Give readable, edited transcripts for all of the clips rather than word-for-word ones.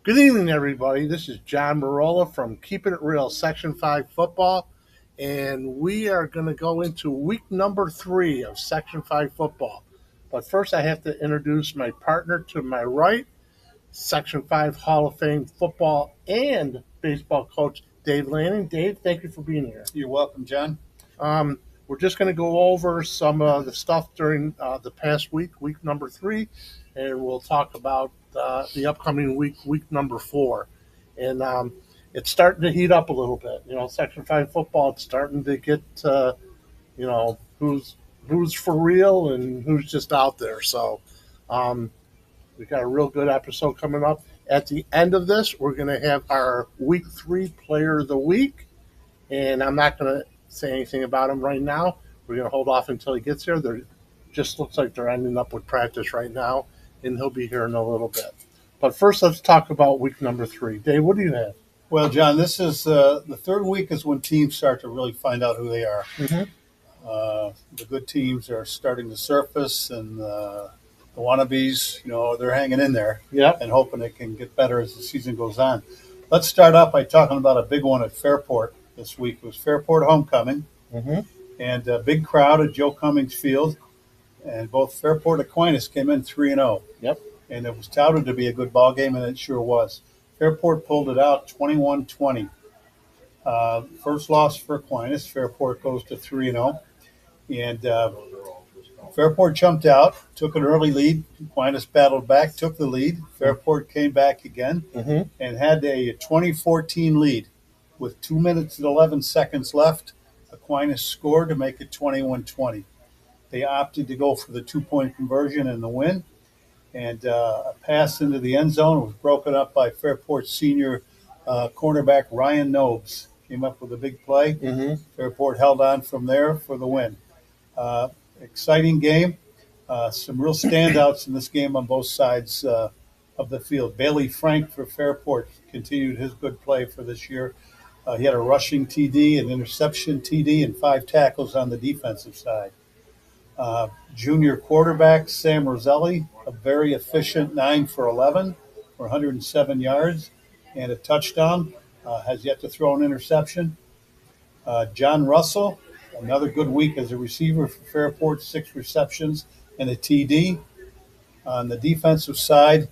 Good evening, everybody. This is John Marola from Keeping It Real, Section 5 Football, and we are going to go into week number 3 of Section 5 Football. But first, I have to introduce my partner to my right, Section 5 Hall of Fame football and baseball coach, Dave Lanning. Dave, thank you for being here. You're welcome, John. We're just going to go over some of the stuff during the past week number 3, and we'll talk about the upcoming week number 4. And it's starting to heat up a little bit. Section 5 football, it's starting to get, who's for real and who's just out there. So we got a real good episode coming up. At the end of this, we're going to have our week 3 player of the week, and I'm not going to say anything about him right now. We're going to hold off until he gets here. They just looks like they're ending up with practice right now, and he'll be here in a little bit. But first, let's talk about week number 3. Dave, what do you have? Well, John, this is the third week is when teams start to really find out who they are. Mm-hmm. The good teams are starting to surface, and the wannabes, they're hanging in there and hoping it can get better as the season goes on. Let's start off by talking about a big one at Fairport this week. It was Fairport homecoming, and a big crowd at Joe Cummings Field, and both Fairport and Aquinas came in 3-0. Yep. And it was touted to be a good ball game, and it sure was. Fairport pulled it out 21-20. First loss for Aquinas. Fairport goes to 3-0. And Fairport jumped out, took an early lead. Aquinas battled back, took the lead. Fairport came back again and had a 20-14 lead. With 2 minutes and 11 seconds left, Aquinas scored to make it 21-20. They opted to go for the 2-point conversion and the win. And a pass into the end zone was broken up by Fairport senior cornerback Ryan Nobes. Came up with a big play. Fairport held on from there for the win. Exciting game. Some real standouts in this game on both sides of the field. Bailey Frank for Fairport continued his good play for this year. He had a rushing TD, an interception TD, and 5 tackles on the defensive side. Junior quarterback Sam Roselli, a very efficient 9 for 11 for 107 yards and a touchdown. Has yet to throw an interception. John Russell, another good week as a receiver for Fairport, 6 receptions and a TD. On the defensive side,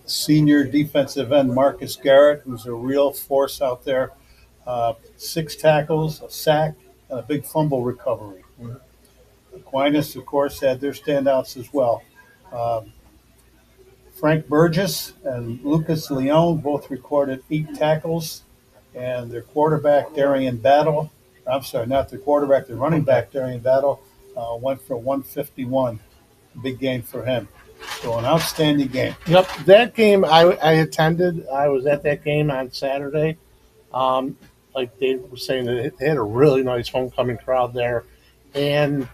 senior defensive end Marcus Garrett, who's a real force out there, 6 tackles, a sack, and a big fumble recovery. Aquinas, of course, had their standouts as well. Frank Burgess and Lucas Leone both recorded 8 tackles, and their quarterback, Darian Battle, not their quarterback, their running back, Darian Battle, went for 151. Big game for him. So an outstanding game. Yep, that game I attended. I was at that game on Saturday. Like Dave was saying, they had a really nice homecoming crowd there. And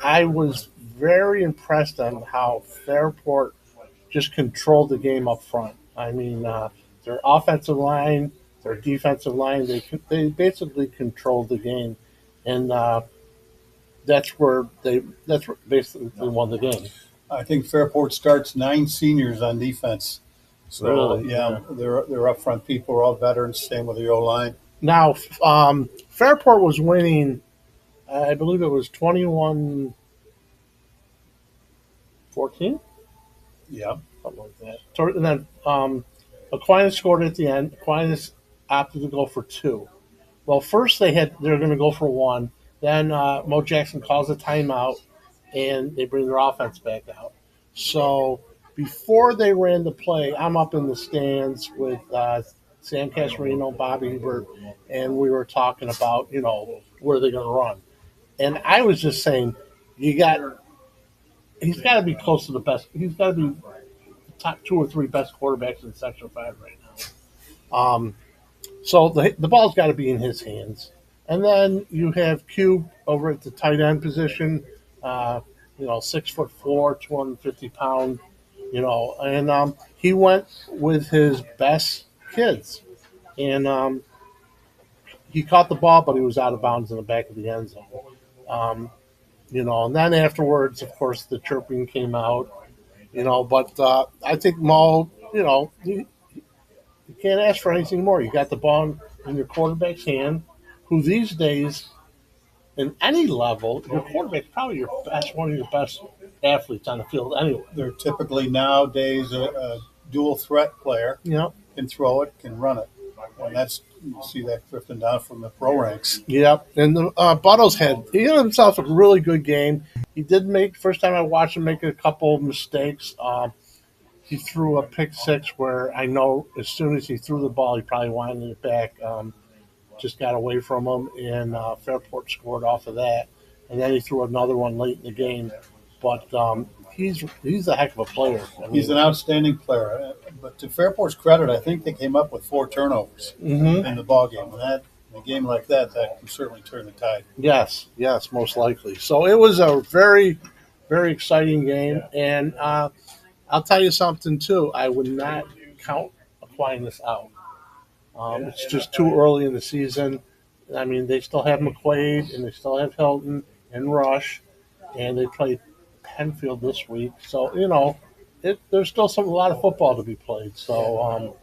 I was very impressed on how Fairport just controlled the game up front. I mean, their offensive line, their defensive line, they basically controlled the game. And that's where basically won the game. I think Fairport starts 9 seniors on defense. So, really? They're up front people are all veterans, same with the O-line. Now, Fairport was winning, I believe it was 21-14? Yeah. Something like that. So, and then Aquinas scored at the end. Aquinas opted to go for 2. Well, first they're going to go for 1. Then Mo Jackson calls a timeout, and they bring their offense back out. So before they ran the play, I'm up in the stands with Sam Casarino, Bobby Hebert, and we were talking about, where they're going to run. And I was just saying, he's got to be close to the best. He's got to be the top 2 or 3 best quarterbacks in Section 5 right now. So the ball's got to be in his hands. And then you have Cube over at the tight end position, 6'4", 250 pound, and he went with his best kids. And he caught the ball, but he was out of bounds in the back of the end zone. And then afterwards, of course, the chirping came out, but I think Mo, can't ask for anything more. You got the ball in your quarterback's hand, who these days, in any level, your quarterback's probably one of your best athletes on the field anyway. They're typically nowadays a dual threat player. Yep. Can throw it, can run it. And you see that drifting down from the pro ranks. Yep. And Buttles he had himself a really good game. He did first time I watched him make a couple of mistakes. He threw a pick six where I know as soon as he threw the ball, he probably wanted it back. Just got away from him, and Fairport scored off of that. And then he threw another one late in the game. But he's a heck of a player. He's an outstanding player. But to Fairport's credit, I think they came up with 4 turnovers in the ball game. And in a game like that can certainly turn the tide. Yes, most likely. So it was a very, very exciting game. And I'll tell you something, too. I would not count Aquinas out. It's just too early in the season. I mean, they still have McQuaid, and they still have Hilton and Rush, and they play Penfield this week. So, there's still a lot of football to be played. So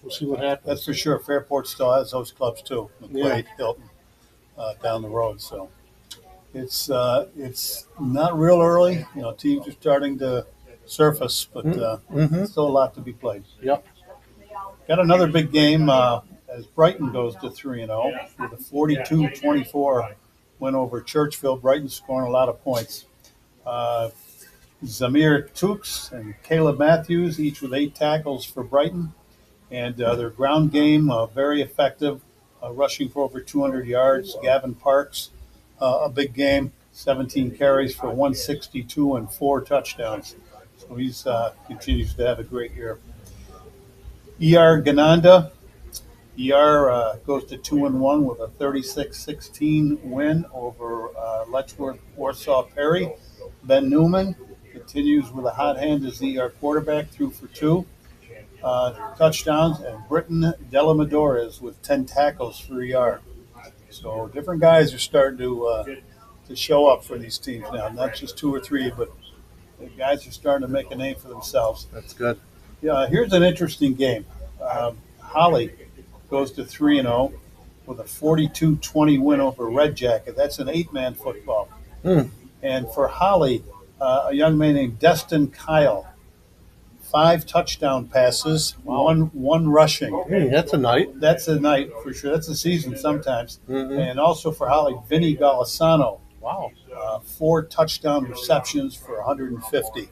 we'll see what happens. That's for sure. Fairport still has those clubs, too. McQuaid, Hilton, down the road. So it's not real early. Teams are starting to surface, but still a lot to be played. Yep. Got another big game as Brighton goes to 3-0 with a 42-24 win over Churchville. Brighton scoring a lot of points. Zamir Tukes and Caleb Matthews, each with 8 tackles for Brighton. And their ground game, very effective, rushing for over 200 yards. Gavin Parks, a big game, 17 carries for 162 and 4 touchdowns. So he continues to have a great year. ER Gananda. ER goes to 2-1 with a 36-16 win over Letchworth Warsaw Perry. Ben Newman continues with a hot hand as the ER quarterback, threw for 2 touchdowns, and Britton Delamadores with 10 tackles for ER. So different guys are starting to show up for these teams now. Not just 2 or 3, but the guys are starting to make a name for themselves. That's good. Yeah, here's an interesting game. Holly goes to 3-0 with a 42-20 win over Red Jacket. That's an 8-man football. And for Holly, a young man named Destin Kyle, 5 touchdown passes, one rushing. That's a night. That's a night for sure. That's a season sometimes. And also for Holly, Vinny Golisano. Wow. 4 touchdown receptions for 150.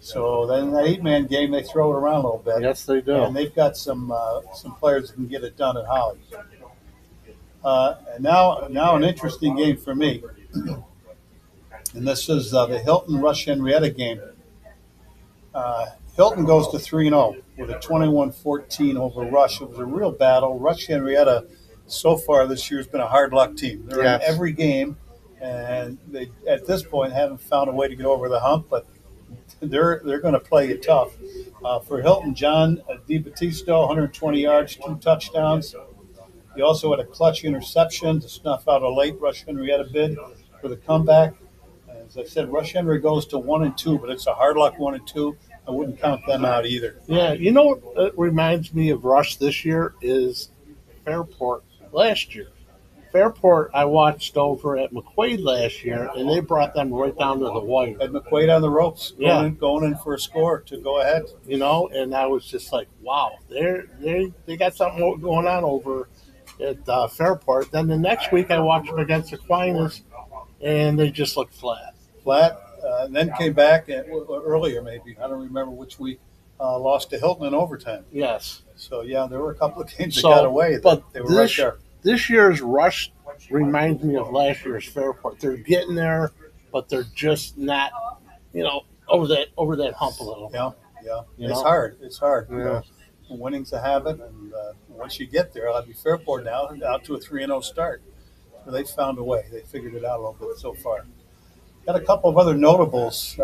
So then that 8-man game, they throw it around a little bit. Yes, they do. And they've got some players that can get it done at Holly. And now an interesting game for me. And this is the Hilton Rush Henrietta game. Hilton goes to 3-0 with a 21-14 over Rush. It was a real battle. Rush Henrietta so far this year has been a hard luck team. They're in every game, and they at this point haven't found a way to get over the hump, but they're going to play it tough. For Hilton, John DiBattista, 120 yards, 2 touchdowns. He also had a clutch interception to snuff out a late Rush Henrietta bid for the comeback. As I said, Rush Henry goes to 1-2, but it's a hard luck 1-2. I wouldn't count them out either. Yeah, you know what reminds me of Rush this year is Fairport last year. Fairport I watched over at McQuaid last year, and they brought them right down to the wire. Had McQuaid on the ropes, going in for a score to go ahead. And I was just like, wow, they got something going on over at Fairport. Then the next week I watched them against Aquinas, and they just looked flat. And then came back earlier, maybe. I don't remember which week. Lost to Hilton in overtime. Yes. So, there were a couple of games that got away. But they were right there. This year's Rush reminds me of last year's Fairport. They're getting there, but they're just not, over that hump a little. Yeah. It's hard. Yeah. Winning's a habit, and once you get there, I'll be Fairport now, out to a 3-0 start. So they found a way. They figured it out a little bit so far. Got a couple of other notables,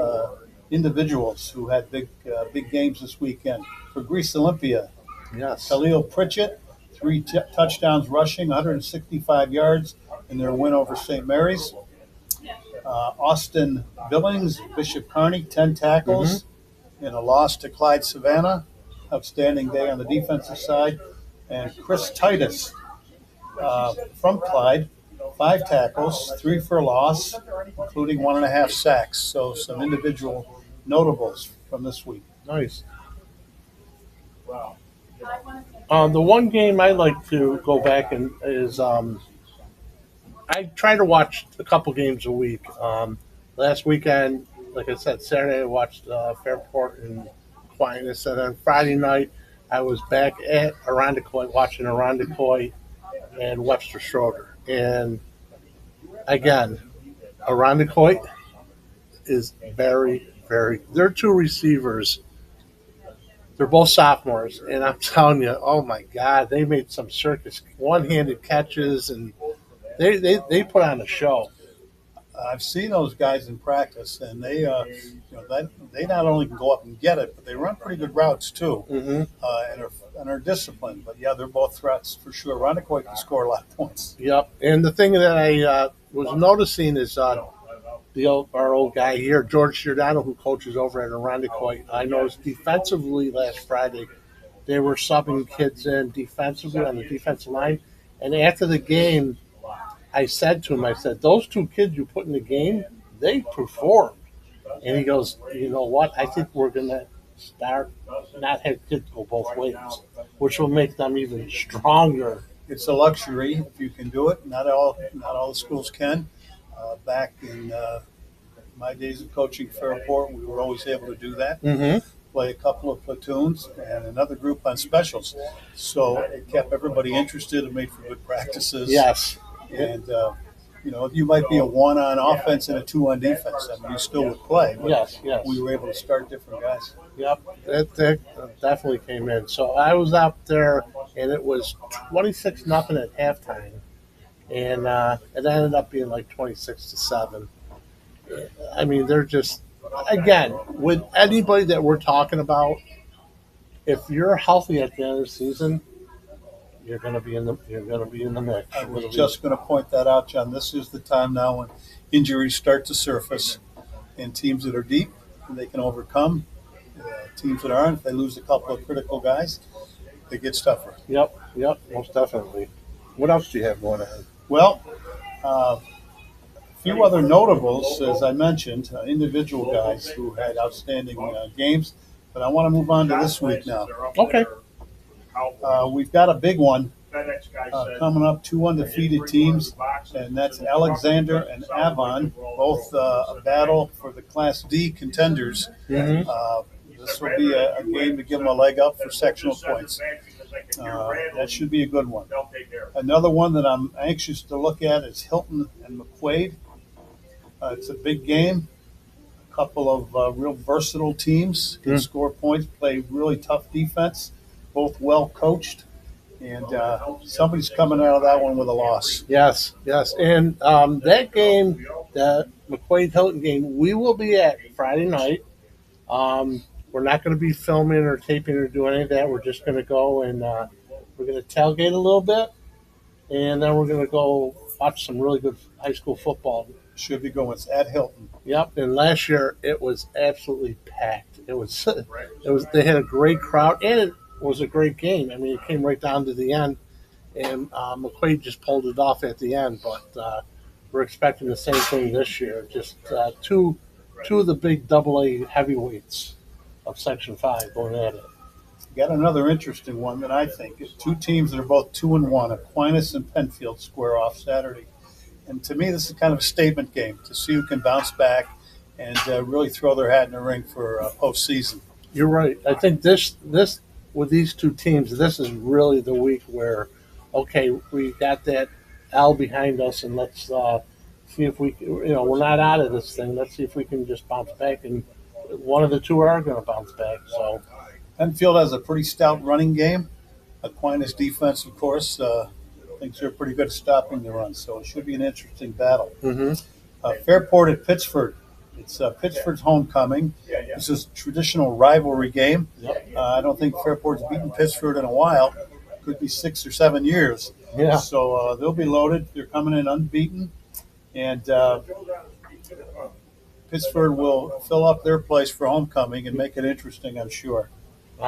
individuals who had big games this weekend. For Greece Olympia, Khalil Pritchett, 3 touchdowns rushing, 165 yards in their win over St. Mary's. Austin Billings, Bishop Kearney, 10 tackles in a loss to Clyde Savannah. outstanding day on the defensive side. And Chris Titus from Clyde, 5 tackles, 3 for loss, including 1.5 sacks. So some individual notables from this week. Nice. The one game I like to go back and is I try to watch a couple games a week. Last weekend, like I said, Saturday I watched Fairport and Aquinas, and then Friday night I was back at Arundecoit watching Arundecoit and Webster Schroeder. And again, Arundecoit is very, very. Their two receivers, they're both sophomores, and I'm telling you, oh my God, they made some circus one-handed catches, and they put on a show. I've seen those guys in practice, and they not only can go up and get it, but they run pretty good routes too, Mm-hmm. and are disciplined. But yeah, they're both threats for sure. Rondecoit can score a lot of points. Yep. And the thing that I was noticing is our old guy here, George Giordano, who coaches over at Arundecoit. I noticed defensively last Friday, they were subbing kids in defensively on the defensive line. And after the game, I said to him, I said, those two kids you put in the game, they performed. And he goes, you know what? I think we're going to start not have kids go both ways, which will make them even stronger. It's a luxury if you can do it. Not all the schools can. Back in my days of coaching Fairport, we were always able to do that. Mm-hmm. Play a couple of platoons and another group on specials. So it kept everybody interested and made for good practices. Yes. And, you might be a 1 on offense and a 2 on defense. I mean, you still would play. But Yes. we were able to start different guys. Yep, that definitely came in. So I was out there, and it was 26-0 at halftime, and it ended up being like 26-7. I mean, they're just again with anybody that we're talking about. If you're healthy at the end of the season, you're going to be in the mix. I was just going to point that out, John. This is the time now when injuries start to surface, and teams that are deep, they can overcome. Teams that aren't, if they lose a couple of critical guys, it gets tougher. Yep, most definitely. What else do you have going on? Well, a few other notables, as I mentioned, individual guys who had outstanding games, but I want to move on to this week now. Okay. We've got a big one coming up, 2 undefeated teams, and that's Alexander and Avon, both a battle for the Class D contenders. Mm-hmm. This will be a game to give them a leg up for sectional points. That should be a good one. Another one that I'm anxious to look at is Hilton and McQuaid. It's a big game. A couple of real versatile teams can score points, play really tough defense, both well coached. And somebody's coming out of that one with a loss. Yes. And that game, the McQuaid-Hilton game, we will be at Friday night. We're not going to be filming or taping or doing any of that. We're just going to go and we're going to tailgate a little bit, and then we're going to go watch some really good high school football. Should be going. It's at Hilton. Yep. And last year it was absolutely packed. It was. They had a great crowd, and it was a great game. I mean, it came right down to the end, and McQuaid just pulled it off at the end. But we're expecting the same thing this year. Just two of the big AA heavyweights of Section 5 going at it. Got another interesting one that I think is 2 teams that are both 2-1. Aquinas and Penfield square off Saturday. And to me, this is kind of a statement game to see who can bounce back and really throw their hat in the ring for postseason. You're right. I think this with these 2 teams, this is really the week where, okay, we got that L behind us, and let's see if we, we're not out of this thing. Let's see if we can just bounce back, and one of the 2 are going to bounce back. So Penfield has a pretty stout running game. Aquinas defense, of course, thinks they're pretty good at stopping the run, so it should be an interesting battle. Mm-hmm. Fairport at Pittsford. It's Pittsford's homecoming. This is a traditional rivalry game. Yep. I don't think Fairport's beaten Pittsford in a while. Could be 6 or 7 years. Yeah. So they'll be loaded. They're coming in unbeaten. And Pittsford will fill up their place for homecoming and make it interesting, I'm sure.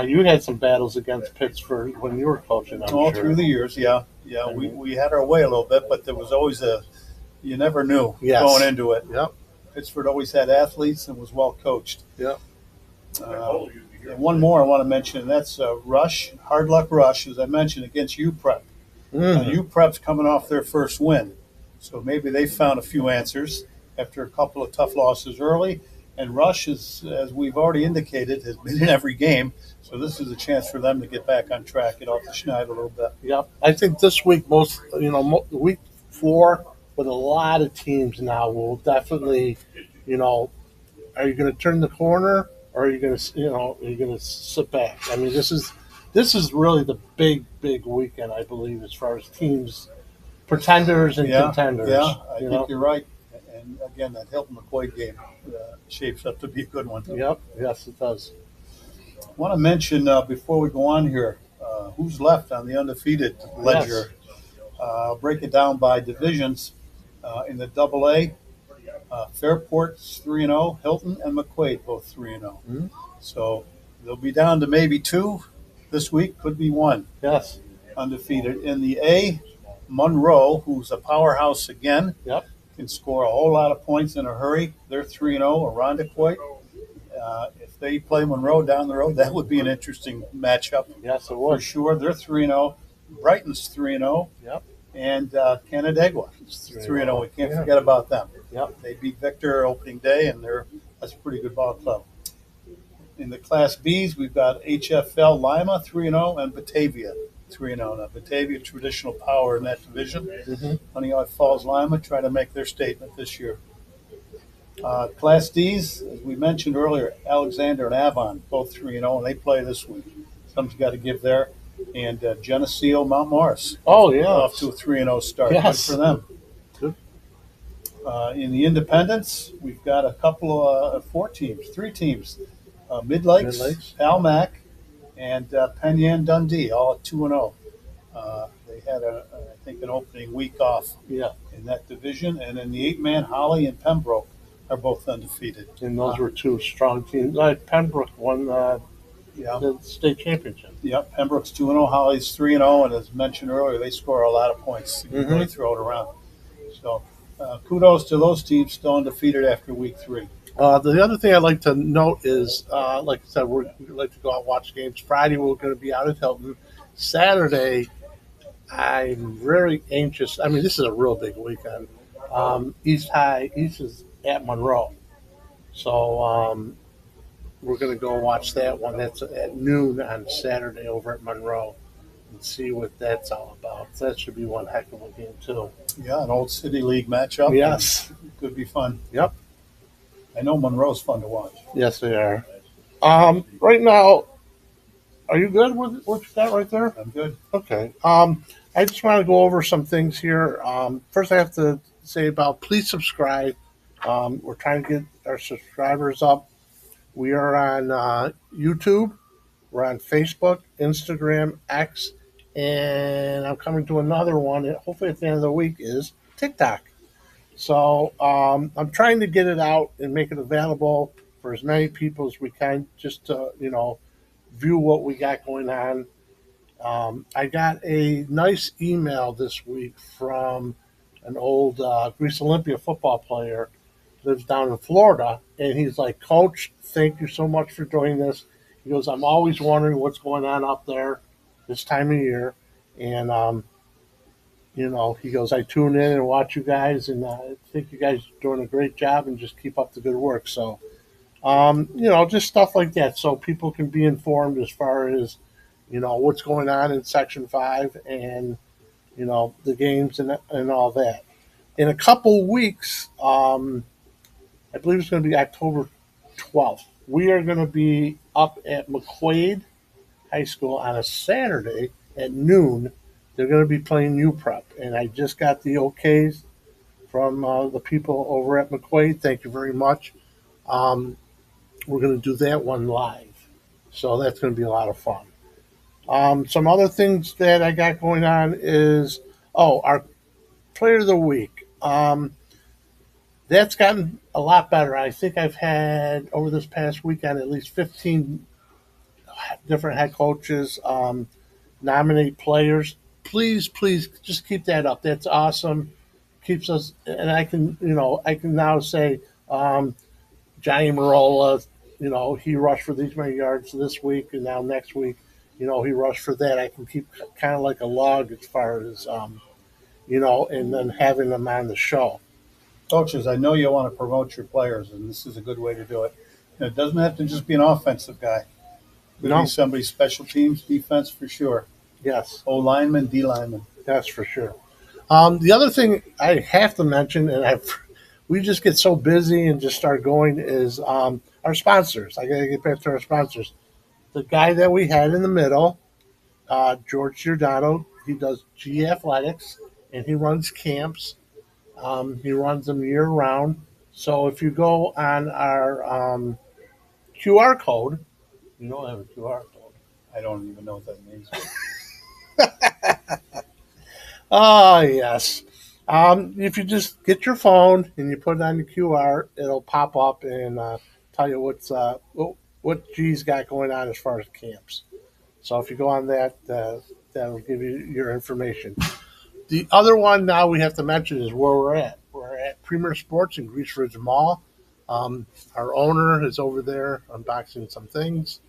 You had some battles against Pittsburgh when you were coaching, I'm All sure. through the years, yeah, yeah, I mean, we had our way a little bit, but there was always you never knew going yes. into it. Yep. Pittsburgh always had athletes and was well coached. Yep. Uh, and one more I want to mention, and that's Rush, Hard Luck Rush, as I mentioned, against UPrep. Now, Mm-hmm. UPrep's coming off their first win, so maybe they found a few answers after a couple of tough losses early. And Rush, is, as we've already indicated, has been in every game, so this is a chance for them to get back on track, get off the schneid a little bit. Yep. I think this week, week 4, with a lot of teams now will definitely, you know, are you going to turn the corner or are you going to, are you going to sit back? I mean, this is really the big weekend, I believe, as far as teams, pretenders and Yeah, contenders. yeah, I You think know. you're right. And again, that Hilton McQuaid game shapes up to be a good one. Yep. Yes, it does. I want to mention before we go on here, who's left on the undefeated ledger. I'll break it down by divisions. In the Double A, Fairport's 3-0, Hilton and McQuaid both 3-0. Mhm. So they'll be down to maybe 2 this week, could be 1 Yes. undefeated. In the A, Monroe, who's a powerhouse again, Yep. can score a whole lot of points in a hurry. They're 3-0, Irondequoit. If they play Monroe down the road, that would be an interesting matchup Yes, it for would. sure. They're 3-0. Brighton's 3-0. Yep. And Canandaigua is 3-0. We can't Yeah. forget about them. Yep. They beat Victor opening day, and that's a pretty good ball club. In the Class Bs, we've got HFL Lima 3-0 and Batavia 3-0. Now, Batavia, traditional power in that division. Mm-hmm. Honeyott Falls Lima try to make their statement this year. Class Ds, as we mentioned earlier, Alexander and Avon, both 3-0, and they play this week. Something's got to give there. And Geneseo, Mount Morris, Oh yeah. off to a 3-0 start. Yes. Good for them. Good. In the independents, we've got a couple of 3 teams. Mid-Lakes, Mid-Lakes. Palmac, and Penyan Dundee, all at 2-0. They had, I think, an opening week off Yeah. in that division. And in the 8-man, Holly and Pembroke are both undefeated. And those were 2 strong teams. Like Pembroke won Yeah. the state championship. Yep, Pembroke's 2-0, Holly's 3-0, and as mentioned earlier, they score a lot of points. You can really throw it around. So kudos to those teams still undefeated after week 3. The other thing I'd like to note is, like I said, we like to go out and watch games. Friday, we're going to be out at Hilton. Saturday, I'm very anxious. I mean, this is a real big weekend. East is at Monroe. So we're going to go watch that one. That's at noon on Saturday over at Monroe and see what that's all about. That should be one heck of a game, too. Yeah, an old City League matchup. Yes. Could be fun. Yep. I know Monroe's fun to watch. Yes, they are. Right now, are you good with what you got right there? I'm good. Okay. I just want to go over some things here. First, I have to say about please subscribe. We're trying to get our subscribers up. We are on YouTube. We're on Facebook, Instagram, X, and I'm coming to another one. Hopefully, at the end of the week is TikTok. So I'm trying to get it out and make it available for as many people as we can, just to view what we got going on. I got a nice email this week from an old Greece Olympia football player, lives down in Florida, and he's like, "Coach, thank you so much for doing this." He goes, "I'm always wondering what's going on up there this time of year," and he goes, "I tune in and watch you guys, and I think you guys are doing a great job, and just keep up the good work." So, just stuff like that, so people can be informed as far as what's going on in Section 5 and the games and all that. In a couple weeks, I believe it's going to be October 12th. We are going to be up at McQuaid High School on a Saturday at noon. They're going to be playing UPrep, and I just got the okays from the people over at McQuaid. Thank you very much. We're going to do that one live, so that's going to be a lot of fun. Some other things that I got going on is, our player of the week. That's gotten a lot better. I think I've had over this past weekend at least 15 different head coaches nominate players. Please, please, just keep that up. That's awesome. Keeps us, and I can now say, Johnny Marola, he rushed for these many yards this week, and now next week, he rushed for that. I can keep kind of like a log as far as, and then having them on the show. Coaches, I know you want to promote your players, and this is a good way to do it. And it doesn't have to just be an offensive guy. Could No, be somebody special teams, defense for sure. yes, O lineman, D lineman. that's for sure. The other thing I have to mention, and we just get so busy and just start going, is our sponsors. I got to get back to our sponsors. The guy that we had in the middle, George Giordano, he does G Athletics, and he runs camps. He runs them year round. So if you go on our QR code, you don't have a QR code. I don't even know what that means. Oh, yes. If you just get your phone and you put it on the QR, it'll pop up and tell you what G's got going on as far as camps. So if you go on that, that'll give you your information. The other one now we have to mention is where we're at. We're at Premier Sports in Greece Ridge Mall. Our owner is over there unboxing some things,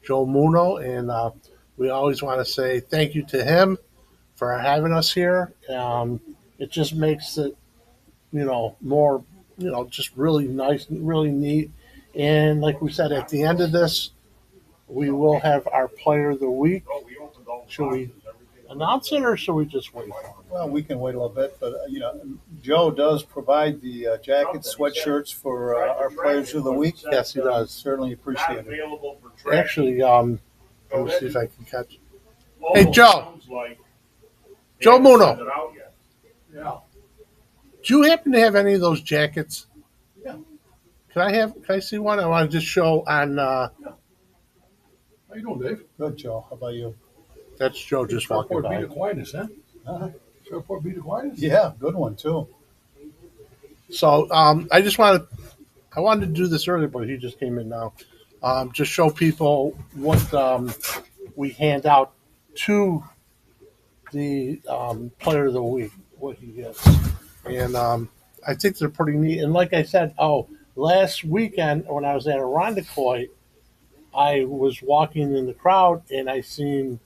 Joe Muno, and we always want to say thank you to him for having us here. It just makes it, more, just really nice and really neat. And like we said, at the end of this, we will have our player of the week. Should we announce it or should we just wait for it? Well, we can wait a little bit, but Joe does provide the jackets, sweatshirts for our players of the week. Yes, he does. Certainly appreciate it. Actually, let me see if I can catch. Hey, Joe. Joe Muno. Yeah. Do you happen to have any of those jackets? Yeah. Can I see one? I want to just show on. How you doing, Dave? Good, Joe. How about you? That's Joe just walking Shreveport beat by. Aquinas, huh? Uh-huh. Shreveport beat Aquinas? Yeah, good one too. So I wanted to do this earlier, but he just came in now. Just show people what we hand out to the player of the week, what he gets, and I think they're pretty neat. And like I said, last weekend when I was at Irondequoit, I was walking in the crowd and I seen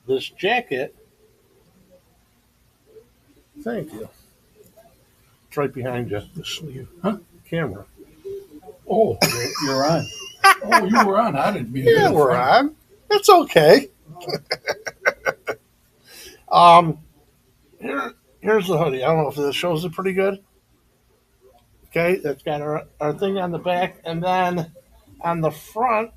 this jacket. Thank you. It's right behind you, the sleeve, camera. Oh, You're on. oh, you were on. I didn't mean Yeah, to. we're on. It's okay. Here's the hoodie. I don't know if this shows it pretty good. Okay, it's got our thing on the back, and then on the front,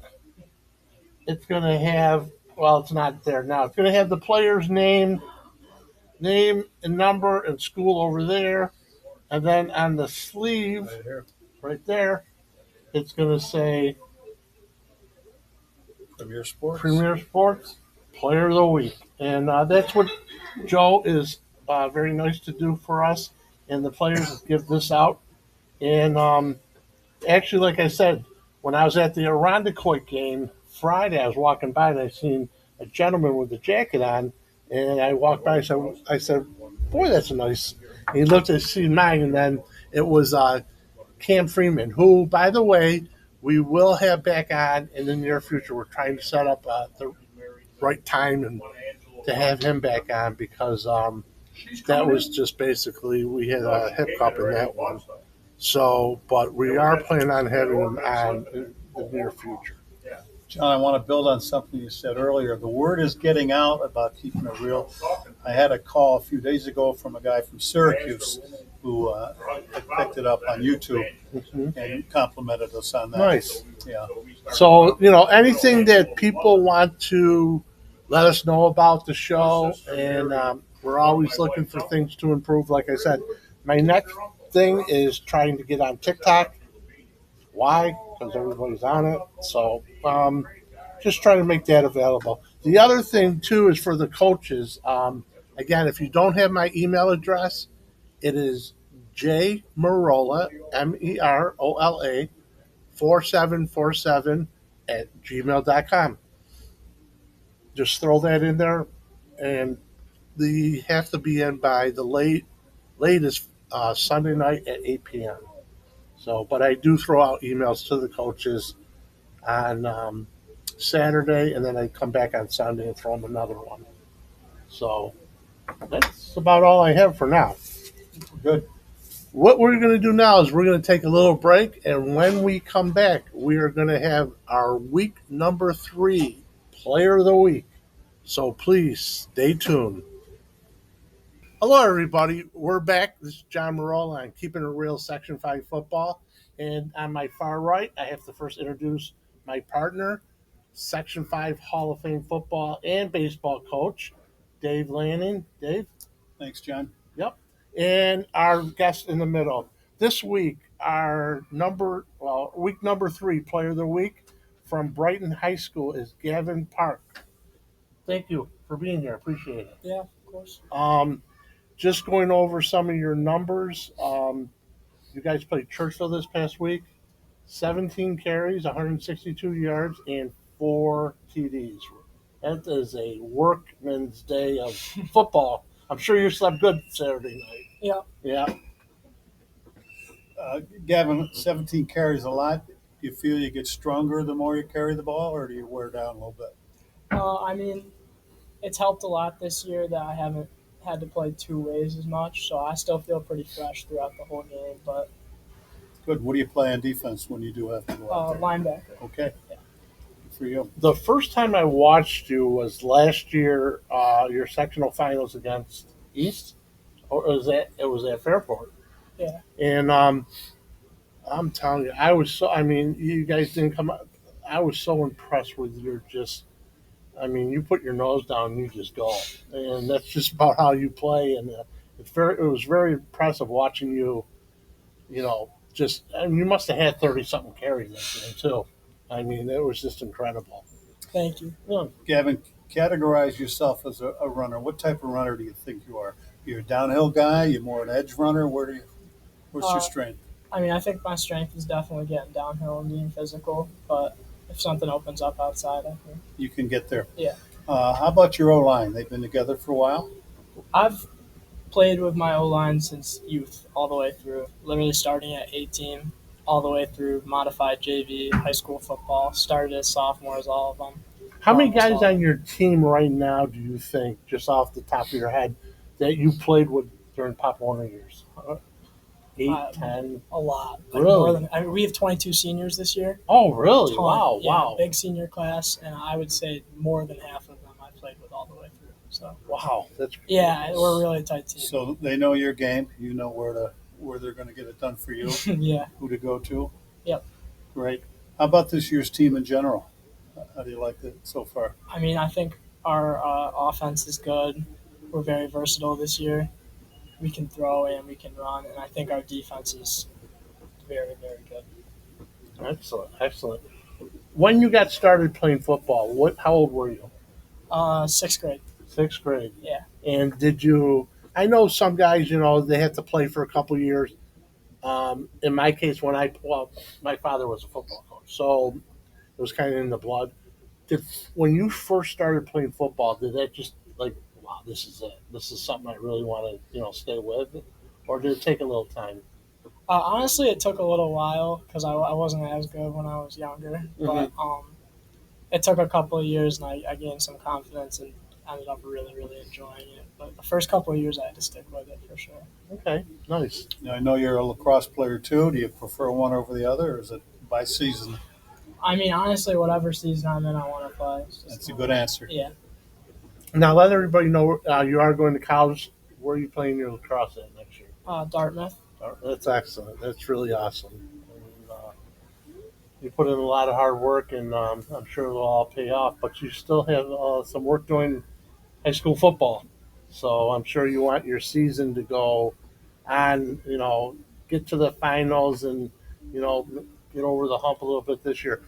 it's going to have. Well, it's not there now. It's going to have the player's name and number, and school over there, and then on the sleeve, Right here. right there, it's going to say Premier Sports. Premier Sports Player of the Week, and that's what Joe is very nice to do for us, and the players give this out. And actually, like I said, when I was at the Irondequoit game Friday, I was walking by and I seen a gentleman with a jacket on, and I walked by and I said, "Boy, that's nice." And he looked at see mine, and then it was Cam Freeman, who, by the way, we will have back on in the near future. We're trying to set up the right time and to have him back on because that was just basically we had a hiccup in that one. So, but we are planning on having him on in the near future. John, I want to build on something you said earlier. The word is getting out about keeping it real. I had a call a few days ago from a guy from Syracuse who picked it up on YouTube and complimented us on that. Nice. Yeah. So, anything that people want to let us know about the show, and we're always looking for things to improve. Like I said, my next thing is trying to get on TikTok. Why? Because everybody's on it. So, just trying to make that available. The other thing, too, is for the coaches. Again, if you don't have my email address, it is jmerola, MEROLA, 4747 at gmail.com. just throw that in there, and the have to be in by the latest Sunday night at 8 p.m. So, but I do throw out emails to the coaches on Saturday, and then I come back on Sunday and throw them another one. So that's about all I have for now. Good. What we're going to do now is we're going to take a little break, and when we come back, we are going to have our week number 3 player of the week. So please stay tuned. Hello, everybody. We're back. This is John Marola on Keeping It Real Section 5 Football. And on my far right, I have to first introduce my partner, Section 5 Hall of Fame football and baseball coach, Dave Lanning. Dave? Thanks, John. Yep. And our guest in the middle. This week, week number 3 player of the week from Brighton High School is Gavin Park. Thank you for being here. Appreciate it. Yeah, of course. Just going over some of your numbers. You guys played Churchill this past week. 17 carries, 162 yards, and 4 TDs. That is a workman's day of football. I'm sure you slept good Saturday night. Yeah. Yeah. Gavin, 17 carries a lot. Do you feel you get stronger the more you carry the ball, or do you wear down a little bit? I mean, it's helped a lot this year that I haven't had to play 2 ways as much, so I still feel pretty fresh throughout the whole game. But Good. What do you play on defense when you do have to go out there? linebacker. Okay. Yeah. Good for you. The first time I watched you was last year, your sectional finals against East, or it was at Fairport. Yeah. And I'm telling you, I mean, you guys didn't come out. I was so impressed with your you put your nose down and you just go. And that's just about how you play. And it was very impressive watching you, you must have had 30 something carries that game too. I mean, it was just incredible. Thank you. Yeah. Gavin, categorize yourself as a runner. What type of runner do you think you are? You're a downhill guy? You're more an edge runner? What's your strength? I mean, I think my strength is definitely getting downhill and being physical, but if something opens up outside, I think. You can get there. Yeah. How about your O-line? They've been together for a while? I've played with my O-line since youth all the way through, literally starting at 18, all the way through modified JV, high school football, started as sophomores, all of them. How many guys on your team right now do you think, just off the top of your head, that you played with during Pop Warner years? 8, 10? A lot. Really? We have 22 seniors this year. Oh, really? Ton. Wow, Yeah, wow. big senior class, and I would say more than half of them I played with all the way through. So Wow, that's yeah, we're a really tight team. So they know your game. You know where they're going to get it done for you, Yeah. who to go to. Yep. Great. How about this year's team in general? How do you like it so far? I mean, I think our offense is good. We're very versatile this year. We can throw and we can run, and I think our defense is very, very good. excellent, excellent. When you got started playing football, how old were you? 6th grade. 6th grade. Yeah. And did you? I know some guys, they have to play for a couple years. In my case, my father was a football coach, so it was kind of in the blood. When you first started playing football, did that just like, wow, this is it? This is something I really want to, stay with, or did it take a little time? Honestly, it took a little while because I wasn't as good when I was younger, but it took a couple of years, and I gained some confidence and ended up really, really enjoying it. But the first couple of years, I had to stick with it for sure. Okay, nice. Now, I know you're a lacrosse player too. Do you prefer one over the other, or is it by season? I mean, honestly, whatever season I'm in, I want to play. That's a good answer. Yeah. Now let everybody know you are going to college. Where are you playing your lacrosse at next year? Dartmouth. That's excellent. That's really awesome. And, you put in a lot of hard work, and I'm sure it'll all pay off. But you still have some work doing high school football, so I'm sure you want your season to go on. Get to the finals and get over the hump a little bit this year.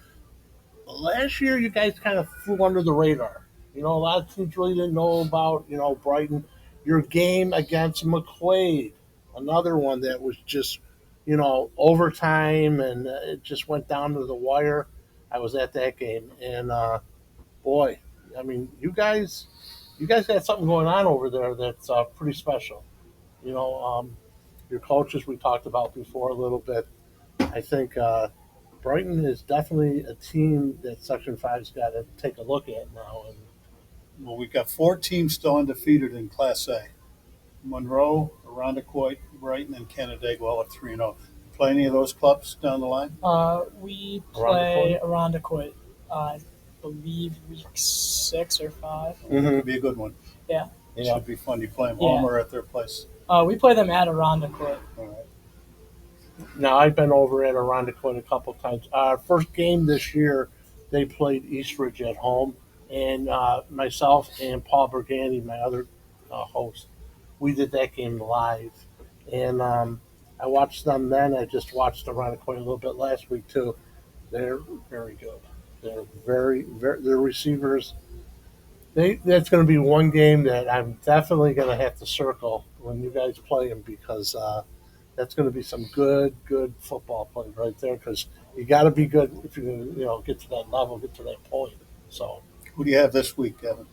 Last year, you guys kind of flew under the radar. A lot of teams really didn't know about Brighton. Your game against McQuaid, another one that was just overtime, and it just went down to the wire. I was at that game, and boy, I mean, you guys got something going on over there that's pretty special. You know, your coaches we talked about before a little bit. I think Brighton is definitely a team that Section Five's got to take a look at now. And Well, we've got 4 teams still undefeated in Class A. Monroe, Irondequoit, Brighton, and Canandaigua all at 3-0. Play any of those clubs down the line? We play Irondequoit, I believe week 6 or 5. It could be a good one. Yeah. It yeah, should be fun. You play them Yeah. home or at their place? We play them at Irondequoit. All right. now I've been over at Irondequoit a couple times. Our first game this year, they played Eastridge at home, and myself and Paul Bergandi, my other host, we did that game live, and I watched them then. I just watched Irondequoit a little bit last week too. They're very good. They're very. Their receivers. That's going to be one game that I'm definitely going to have to circle when you guys play them because that's going to be some good football play right there. Because you got to be good if you're going to get to that level, get to that point. So Who do you have this week, Gavin?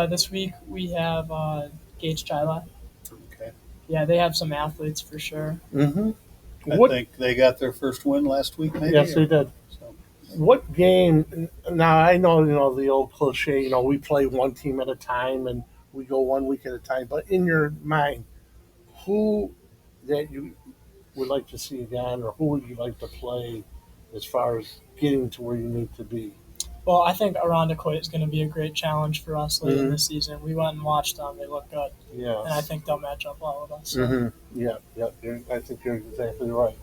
This week we have Gage Chila. Okay. Yeah, they have some athletes for sure. mm-hmm. I think they got their first win last week, maybe? Yes, they did. So, What game? Now I know the old cliche. We play one team at a time and we go 1 week at a time. But in your mind, who that you would like to see again, or who would you like to play as far as getting to where you need to be? Well, I think Irondequoit is going to be a great challenge for us late in Mhm. the season. We went and watched them; they look good, and I Yeah. think they'll match up well with us. Yeah. I think you're exactly right.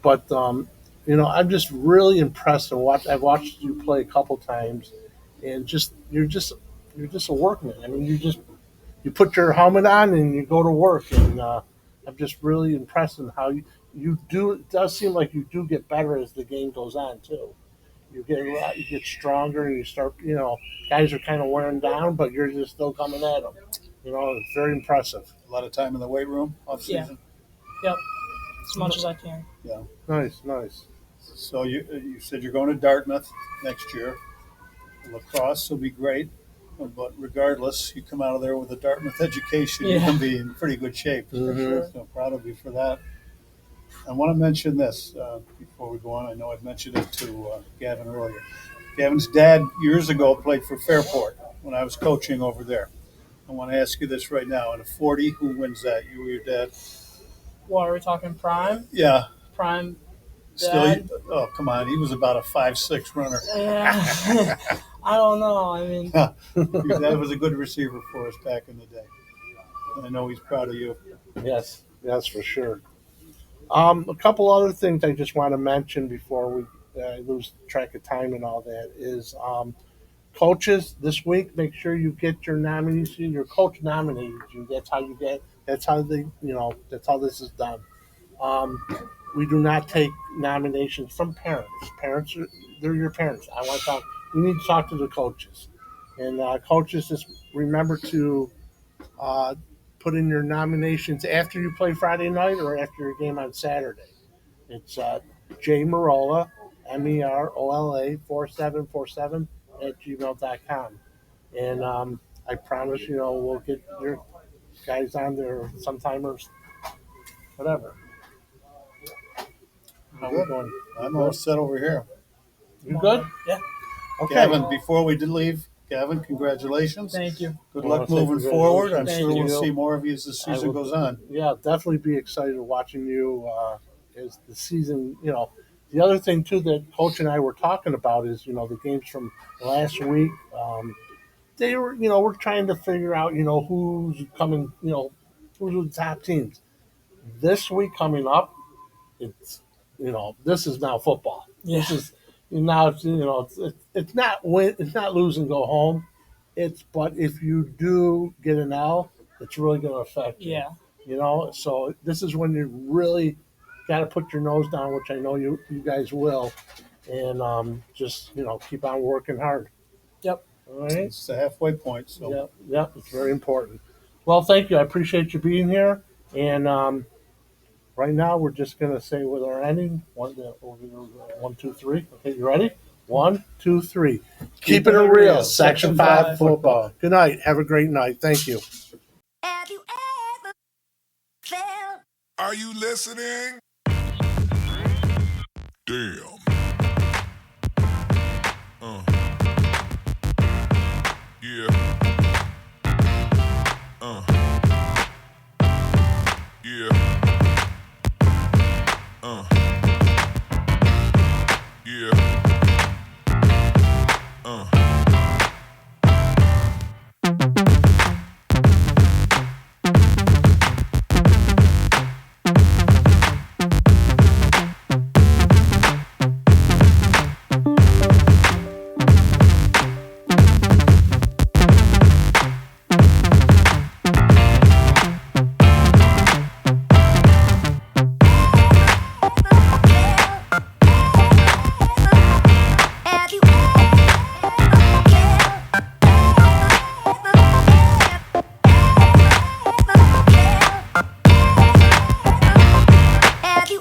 But I'm just really impressed and I've watched you play a couple times, and you're just a workman. I mean, you put your helmet on and you go to work, and I'm just really impressed in how you do. It does seem like you do get better as the game goes on too. You get stronger, and you start. Guys are kind of wearing down, but you're just still coming at them. It's very impressive. a lot of time in the weight room off season. Yep, as much as I can. Nice. So you said you're going to Dartmouth next year. Lacrosse will be great, but regardless, you come out of there with a Dartmouth education, you Yeah. can be in pretty good shape. Mhm. So proud of you for that. I want to mention this before we go on. I know I've mentioned it to Gavin earlier. Gavin's dad years ago played for Fairport when I was coaching over there. I want to ask you this right now. In a 40, who wins that? You or your dad? What are we talking? Prime? Yeah. Prime? Still, Dad? oh, come on. He was about a 5'6" runner. Yeah. I don't know. I mean, Your dad was a good receiver for us back in the day. And I know he's proud of you. Yes, for sure. A couple other things I just want to mention before we lose track of time and all that is coaches this week. Make sure you get your nominees. Your coach nominated you. That's how you get. That's how they. That's how this is done. Um, we do not take nominations from parents. They're your parents. I want to talk. We need to talk to the coaches, and coaches just remember to uh, put in your nominations after you play Friday night or after your game on Saturday. It's J Marola, MEROLA 4747 at gmail.com. And I promise, we'll get your guys on there sometime or whatever. How we Good. going? I'm all set over here. You good? Yeah. Okay. Gavin, before we did leave, Gavin, congratulations. Thank you. Good Well, luck thank moving you. forward. I'm Thank sure we'll you. see more of you as the season goes on. Yeah, definitely be excited watching you as the season. The other thing too that Coach and I were talking about is the games from last week. They were we're trying to figure out who's coming. Who's the top teams this week coming up. It's this is now football. Yeah. This is now it's not win. It's not lose and go home. But if you do get an L, it's really going to affect you. Yeah. So this is when you really got to put your nose down, which I know you guys will, and just keep on working hard. Yep. All right. It's the halfway point. So Yep. It's very important. Well, thank you. I appreciate you being here. And right now, we're just going to say with our ending, 1, 2, 3. Okay, you ready? 1, 2, 3. Keeping it real. Section 5 football. Good night. Have a great night. Thank you. Have you ever felt? Are you listening? Damn. Yeah. Yeah. Yeah. Have you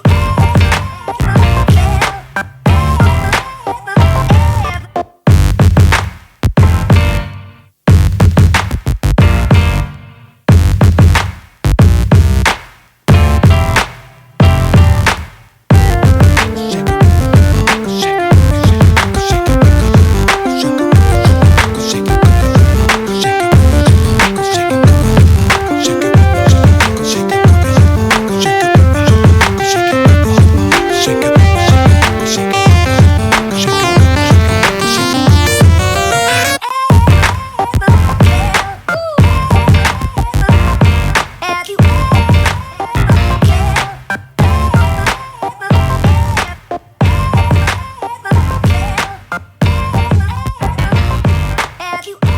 ever